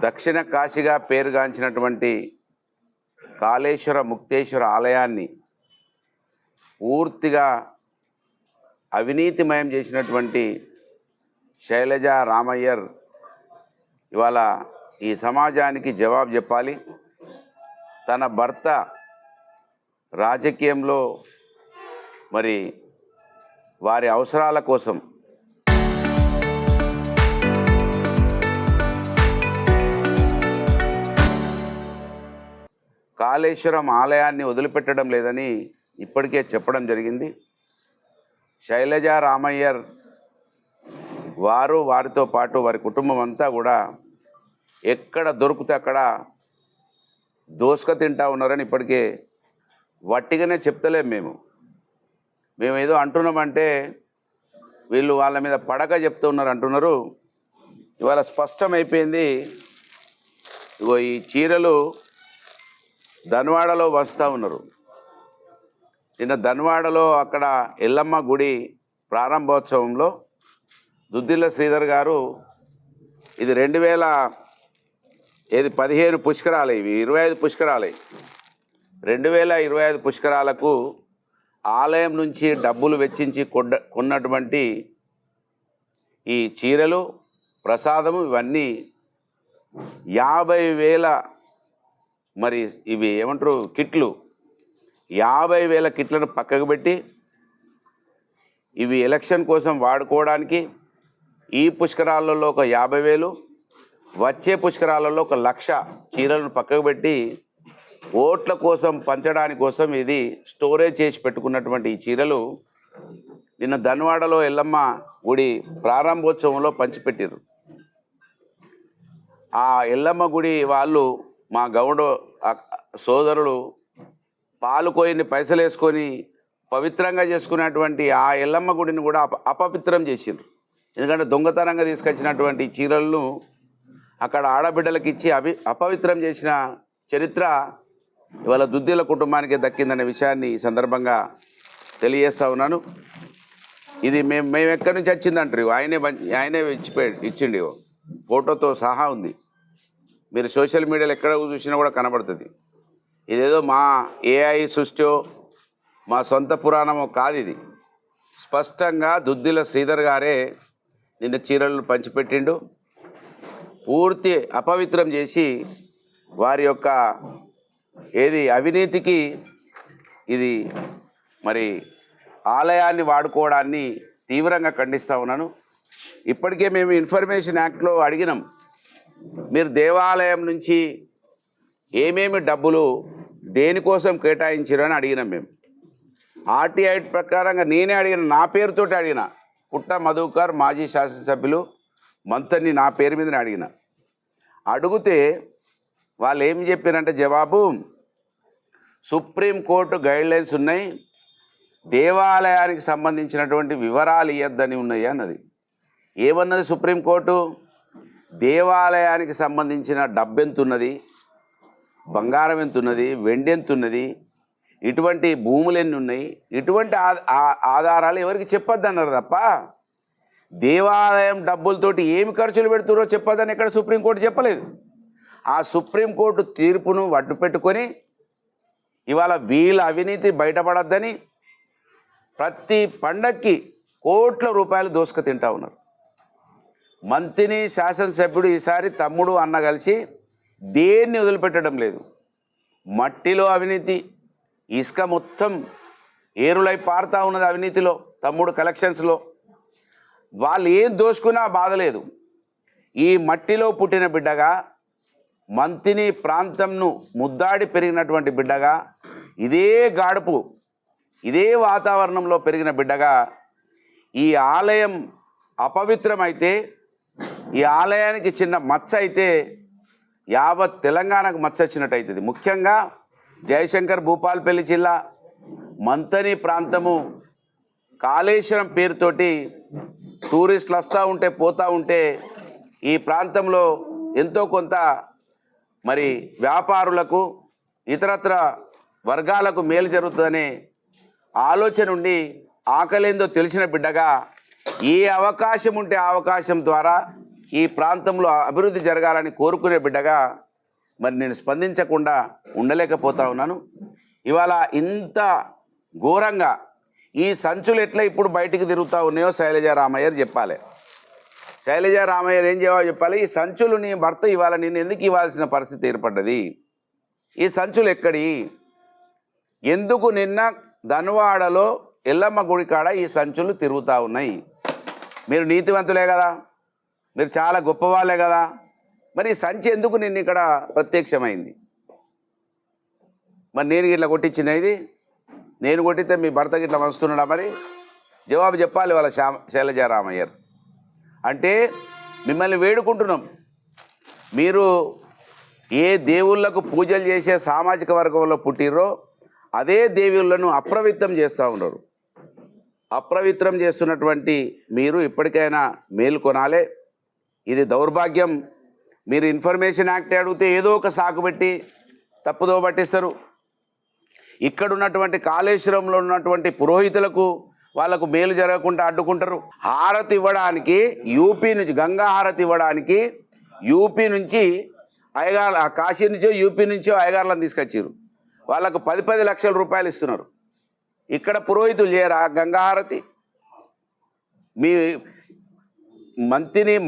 దక్షిణ కాశీగా పేరుగాంచినటువంటి కాళేశ్వర ముక్తేశ్వర ఆలయాన్ని పూర్తిగా అవినీతిమయం చేసినటువంటి శైలజ రామయ్యర్ ఇవాళ ఈ సమాజానికి జవాబు చెప్పాలి. తన భర్త రాజకీయంలో మరి వారి అవసరాల కోసం కాళేశ్వరం ఆలయాన్ని వదిలిపెట్టడం లేదని ఇప్పటికే చెప్పడం జరిగింది. శైలజ రామయ్యర్ వారితో పాటు వారి కుటుంబం అంతా కూడా ఎక్కడ దొరికితే అక్కడ దోసుక తింటా ఉన్నారని ఇప్పటికే వట్టిగానే చెప్తలేం. మేము ఏదో అంటున్నామంటే వీళ్ళు వాళ్ళ మీద పడక చెప్తూ ఉన్నారు అంటున్నారు. ఇవాళ స్పష్టమైపోయింది. ఇగో ఈ చీరలు ధన్వాడలో వస్తూ ఉన్నారు. నిన్న ధన్వాడలో అక్కడ ఎల్లమ్మ గుడి ప్రారంభోత్సవంలో దుద్దిల్ల శ్రీధర్ గారు ఇది 2015 పుష్కరాలు, ఇవి 25 పుష్కరాలు, 2025 పుష్కరాలకు ఆలయం నుంచి డబ్బులు వెచ్చించి కొన్నటువంటి ఈ చీరలు ప్రసాదము ఇవన్నీ 50,000 మరి ఇవి ఏమంటారు కిట్లు, 50,000 కిట్లను పక్కకు పెట్టి ఇవి ఎలక్షన్ కోసం వాడుకోవడానికి ఈ పుష్కరాలలో ఒక 50,000, వచ్చే పుష్కరాలలో 1,00,000 చీరలను పక్కకు పెట్టి ఓట్ల కోసం పంచడానికి కోసం ఇది స్టోరేజ్ చేసి పెట్టుకున్నటువంటి ఈ చీరలు నిన్న ధన్వాడలో ఎల్లమ్మ గుడి ప్రారంభోత్సవంలో పంచిపెట్టారు. ఆ ఎల్లమ్మ గుడి వాళ్ళు మా గౌడ సోదరులు పాలు కోయిని పైసలు వేసుకొని పవిత్రంగా చేసుకున్నటువంటి ఆ ఎల్లమ్మ గుడిని కూడా అపవిత్రం చేసిండ్రు. ఎందుకంటే దొంగతనంగా తీసుకొచ్చినటువంటి చీరలను అక్కడ ఆడబిడ్డలకు ఇచ్చి అపవిత్రం చేసిన చరిత్ర ఇవాళ దుద్దిల కుటుంబానికి దక్కిందనే విషయాన్ని ఈ సందర్భంగా తెలియజేస్తా ఉన్నాను. ఇది మేము ఎక్కడి నుంచి వచ్చిందంటారు, ఆయనే ఇచ్చిండి, ఫోటోతో సహా ఉంది. మీరు సోషల్ మీడియాలో ఎక్కడ చూసినా కూడా కనబడుతుంది. ఇదేదో మా ఏఐ సృష్టో మా సొంత పురాణమో కాదు. ఇది స్పష్టంగా దుద్దిల శ్రీధర్ గారే నిన్న చీరలను పంచిపెట్టిండు. పూర్తి అపవిత్రం చేసి వారి యొక్క అవినీతికి ఇది మరి ఆలయాన్ని వాడుకోవడాన్ని తీవ్రంగా ఖండిస్తూ ఉన్నాను. ఇప్పటికే మేము ఇన్ఫర్మేషన్ యాక్ట్లో అడిగినాం, మీరు దేవాలయం నుంచి ఏమేమి డబ్బులు దేనికోసం కేటాయించారని అడిగినాం. మేము ఆర్టీఐ ప్రకారంగా నేనే అడిగిన, నా పేరుతోటి అడిగిన, పుట్ట మధుకర్ మాజీ శాసనసభ్యులు మంత్రిని నా పేరు మీదనే అడిగితే వాళ్ళు ఏం చెప్పారంటే జవాబు, సుప్రీంకోర్టు గైడ్లైన్స్ ఉన్నాయి, దేవాలయానికి సంబంధించినటువంటి వివరాలు ఇవ్వద్దని ఉన్నాయి అన్నది. ఏమన్నది సుప్రీంకోర్టు? దేవాలయానికి సంబంధించిన డబ్బు ఎంత ఉన్నది, బంగారం ఎంత ఉన్నది, వెండి ఎంత ఉన్నది, ఇటువంటి భూములు ఎన్ని ఉన్నాయి, ఇటువంటి ఆధారాలు ఎవరికి చెప్పొద్దన్నారు తప్ప దేవాలయం డబ్బులతోటి ఏమి ఖర్చులు పెడుతున్నారో చెప్పొద్దని ఎక్కడ సుప్రీంకోర్టు చెప్పలేదు. ఆ సుప్రీంకోర్టు తీర్పును అడ్డు పెట్టుకొని ఇవాళ వీళ్ళ అవినీతి బయటపడద్దని ప్రతి పండక్కి కోట్ల రూపాయలు దోసుకు తింటా ఉన్నారు. మంత్రిని శాసనసభ్యుడు ఈసారి తమ్ముడు అన్న కలిసి దేన్ని వదిలిపెట్టడం లేదు. మట్టిలో అవినీతి, ఇసుక మొత్తం ఏరులై పారుతూ ఉన్నది అవినీతిలో, తమ్ముడు కలెక్షన్స్లో. వాళ్ళు ఏం దోసుకున్నా బాధ లేదు. ఈ మట్టిలో పుట్టిన బిడ్డగా, మంతిని ప్రాంతంను ముద్దాడి పెరిగినటువంటి బిడ్డగా, ఇదే గాడుపు ఇదే వాతావరణంలో పెరిగిన బిడ్డగా ఈ ఆలయం అపవిత్రమైతే, ఈ ఆలయానికి చిన్న మచ్చ అయితే యావత్ తెలంగాణకు మచ్చ వచ్చినట్టు అవుతుంది. ముఖ్యంగా జయశంకర్ భూపాలపల్లి జిల్లా మంతని ప్రాంతము కాళేశ్వరం పేరుతోటి టూరిస్టులు వస్తూ ఉంటే పోతూ ఉంటే ఈ ప్రాంతంలో ఎంతో కొంత మరి వ్యాపారులకు ఇతరత్ర వర్గాలకు మేలు జరుగుతుందనే ఆలోచన ఉండి ఆకలేందో తెలిసిన బిడ్డగా ఏ అవకాశం ఉంటే ఆ అవకాశం ద్వారా ఈ ప్రాంతంలో అభివృద్ధి జరగాలని కోరుకునే బిడ్డగా మరి నేను స్పందించకుండా ఉండలేకపోతా ఉన్నాను. ఇవాళ ఇంత ఘోరంగా ఈ సంచులు ఎట్లా ఇప్పుడు బయటికి తిరుగుతూ ఉన్నాయో శైలజ రామయ్య చెప్పాలి. శైలజ రామయ్య ఏం జవాబు చెప్పాలి? ఈ సంచులు నీ భర్త ఇవాళ నేను ఎందుకు ఇవ్వాల్సిన పరిస్థితి ఏర్పడ్డది? ఈ సంచులు ఎక్కడి? ఎందుకు నిన్న ధన్వాడలో ఎల్లమ్మ గుడి కాడ ఈ సంచులు తిరుగుతూ ఉన్నాయి? మీరు నీతివంతులే కదా, మీరు చాలా గొప్పవాళ్ళే కదా, మరి ఈ సంచి ఎందుకు నిన్ను ఇక్కడ ప్రత్యక్షమైంది? మరి నేను ఇట్లా కొట్టించిన ఇది నేను కొట్టితే మీ భర్తకి ఇట్లా వస్తున్నాడా? మరి జవాబు చెప్పాలి వాళ్ళ శైలజ రామయ్య. అంటే మిమ్మల్ని వేడుకుంటున్నాం, మీరు ఏ దేవుళ్ళకు పూజలు చేసే సామాజిక వర్గంలో పుట్టిర్రో అదే దేవుళ్ళను అప్రవిత్రం చేస్తూ ఉన్నారు. అప్రవిత్రం చేస్తున్నటువంటి మీరు ఇప్పటికైనా మేలుకొనాలే. ఇది దౌర్భాగ్యం. మీరు ఇన్ఫర్మేషన్ యాక్ట్ అడిగితే ఏదో ఒక సాకు పెట్టి తప్పుదో పట్టిస్తారు. ఇక్కడ ఉన్నటువంటి కాళేశ్వరంలో ఉన్నటువంటి పురోహితులకు వాళ్ళకు మేలు జరగకుండా అడ్డుకుంటారు. హారతి ఇవ్వడానికి యూపీ నుంచి, గంగా హారతి ఇవ్వడానికి యూపీ నుంచి అయ్యగారు, కాశీ నుంచో యూపీ నుంచో అయ్యగారులను తీసుకొచ్చారు. వాళ్ళకు 10 లక్షల రూపాయలు ఇస్తున్నారు. ఇక్కడ పురోహితులు చేయరా గంగా హారతి? మీ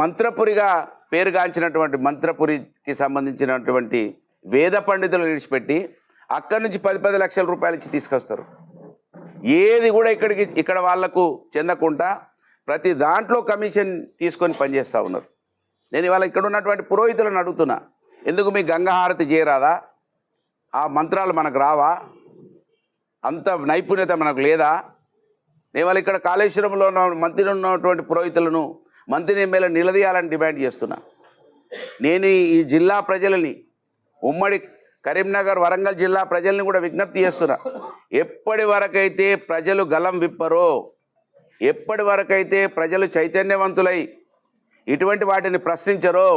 మంత్రపురిగా పేరుగాంచినటువంటి మంత్రపురికి సంబంధించినటువంటి వేద పండితులు విడిచిపెట్టి అక్కడి నుంచి 10 లక్షల రూపాయలు ఇచ్చి తీసుకొస్తారు. ఏది కూడా ఇక్కడ వాళ్లకు చెందకుండా ప్రతి దాంట్లో కమిషన్ తీసుకొని పనిచేస్తూ ఉన్నారు. నేను ఇవాళ ఇక్కడ ఉన్నటువంటి పురోహితులను అడుగుతున్నా, ఎందుకు మీ గంగా హారతి చేయరాదా? ఆ మంత్రాలు మనకు రావా? అంత నైపుణ్యత మనకు లేదా? నేను వాళ్ళు ఇక్కడ కాళేశ్వరంలో ఉన్న మంత్రిలో ఉన్నటువంటి పురోహితులను మంత్రిని ఎమ్మెల్యే నిలదీయాలని డిమాండ్ చేస్తున్నా. నేను ఈ జిల్లా ప్రజలని, ఉమ్మడి కరీంనగర్ వరంగల్ జిల్లా ప్రజల్ని కూడా విజ్ఞప్తి చేస్తున్నా, ఎప్పటి వరకైతే ప్రజలు గలం విప్పరో, ఎప్పటి వరకైతే ప్రజలు చైతన్యవంతులై ఇటువంటి వాటిని ప్రశ్నించరో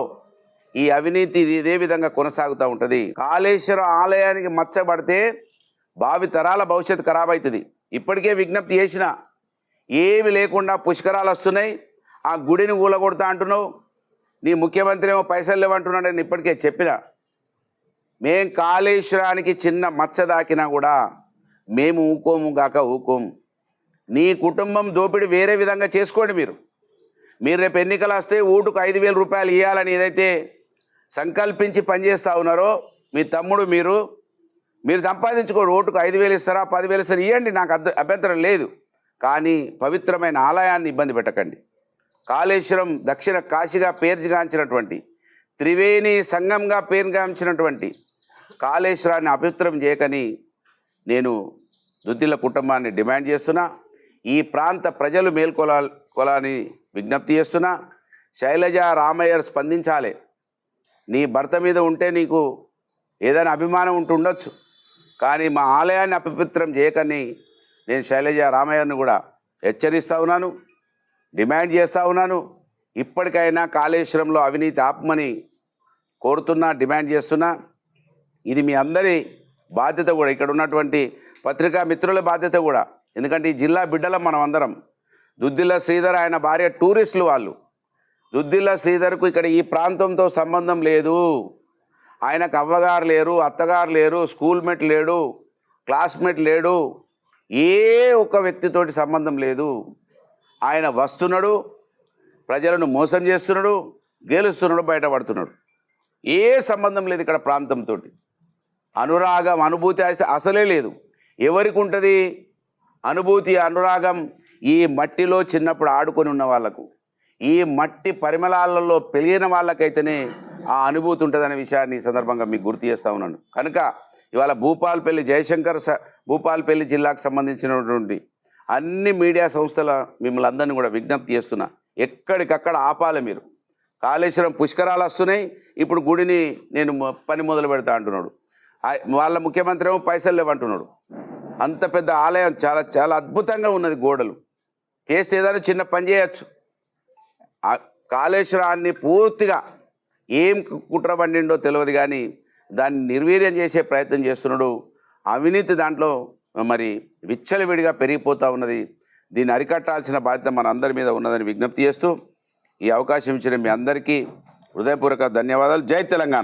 ఈ అవినీతి ఇదే విధంగా కొనసాగుతూ ఉంటుంది. కాళేశ్వరం ఆలయానికి మచ్చబడితే భావి తరాల భవిష్యత్తు ఖరాబ్ అవుతుంది. ఇప్పటికే విజ్ఞప్తి చేసిన, ఏమి లేకుండా పుష్కరాలు వస్తున్నాయి, ఆ గుడిని ఊలగొడతా అంటున్నావు, నీ ముఖ్యమంత్రి ఏమో పైసలు లేవంటున్నాడు. నేను ఇప్పటికే చెప్పిన, మేం కాళేశ్వరానికి చిన్న మచ్చ దాకినా కూడా మేము ఊకోము గాక ఊకోము. నీ కుటుంబం దోపిడీ వేరే విధంగా చేసుకోండి. మీరు రేపు ఎన్నికలు వస్తే ఓటుకు 5,000 రూపాయలు ఇవ్వాలని ఏదైతే సంకల్పించి పనిచేస్తూ ఉన్నారో మీ తమ్ముడు మీరు సంపాదించుకోరు. ఓటుకు 5,000 ఇస్తారా, 10,000 ఇస్తారా, ఇవ్వండి, నాకు అభ్యంతరం లేదు. కానీ పవిత్రమైన ఆలయాన్ని ఇబ్బంది పెట్టకండి. కాళేశ్వరం దక్షిణ కాశీగా పేరుగాంచినటువంటి, త్రివేణి సంగంగా పేరుగాంచినటువంటి కాళేశ్వరాన్ని అపవిత్రం చేయకని నేను దుద్దిల్ల కుటుంబాన్ని డిమాండ్ చేస్తున్నా. ఈ ప్రాంత ప్రజలు మేల్కొలాలని విజ్ఞప్తి చేస్తున్నా. శైలజ రామయ్య స్పందించాలి. నీ భర్త మీద ఉంటే నీకు ఏదైనా అభిమానం ఉండొచ్చు, కానీ మా ఆలయాన్ని అపవిత్రం చేయకని నేను శైలజ రామయ్యను కూడా హెచ్చరిస్తూ ఉన్నాను, డిమాండ్ చేస్తూ ఉన్నాను. ఇప్పటికైనా కాళేశ్వరంలో అవినీతి ఆపమని కోరుతున్నా, డిమాండ్ చేస్తున్నా. ఇది మీ అందరి బాధ్యత కూడా, ఇక్కడ ఉన్నటువంటి పత్రికా మిత్రుల బాధ్యత కూడా. ఎందుకంటే ఈ జిల్లా బిడ్డలం మనం అందరం. దుద్దిల్ల శ్రీధర్ ఆయన భార్య టూరిస్టులు వాళ్ళు. దుద్దిల్ల శ్రీధర్కు ఇక్కడ ఈ ప్రాంతంతో సంబంధం లేదు. ఆయనకు అవ్వగారు లేరు, అత్తగారు లేరు, స్కూల్మేట్ లేడు, క్లాస్మేట్ లేడు, ఏ ఒక్క వ్యక్తితోటి సంబంధం లేదు. ఆయన వస్తున్నాడు, ప్రజలను మోసం చేస్తున్నాడు, గెలుస్తున్నాడు, బయటపడుతున్నాడు. ఏ సంబంధం లేదు ఇక్కడ ప్రాంతంతో. అనురాగం, అనుభూతి అసలే లేదు. ఎవరికి ఉంటుంది అనుభూతి, అనురాగం? ఈ మట్టిలో చిన్నప్పుడు ఆడుకొని ఉన్న వాళ్ళకు, ఈ మట్టి పరిమళాలలో పెరిగిన వాళ్ళకైతేనే ఆ అనుభూతి ఉంటుందనే విషయాన్ని ఈ సందర్భంగా మీకు గుర్తు చేస్తూ ఉన్నాను. కనుక ఇవాళ భూపాలపల్లి జయశంకర్ భూపాలపల్లి జిల్లాకు సంబంధించినటువంటి అన్ని మీడియా సంస్థల మిమ్మల్ని అందరినీ కూడా విజ్ఞప్తి చేస్తున్నా, ఎక్కడికక్కడ ఆపాలి మీరు. కాళేశ్వరం పుష్కరాలు వస్తున్నాయి, ఇప్పుడు గుడిని నేను పని మొదలు పెడతా అంటున్నాడు. వాళ్ళ ముఖ్యమంత్రి ఏమో పైసలు లేవంటున్నాడు. అంత పెద్ద ఆలయం చాలా చాలా అద్భుతంగా ఉన్నది, గోడలు చేస్తే ఏదైనా చిన్న పని చేయొచ్చు. కాళేశ్వరాన్ని పూర్తిగా ఏం కుట్ర పండిండో తెలియదు, కానీ దాన్ని నిర్వీర్యం చేసే ప్రయత్నం చేస్తున్నాడు. అవినీతి దాంట్లో మరి విచ్చలవిడిగా పెరిగిపోతూ ఉన్నది. దీన్ని అరికట్టాల్సిన బాధ్యత మన అందరి మీద ఉన్నదని విజ్ఞప్తి చేస్తూ, ఈ అవకాశం ఇచ్చిన మీ అందరికీ హృదయపూర్వక ధన్యవాదాలు. జై తెలంగాణ.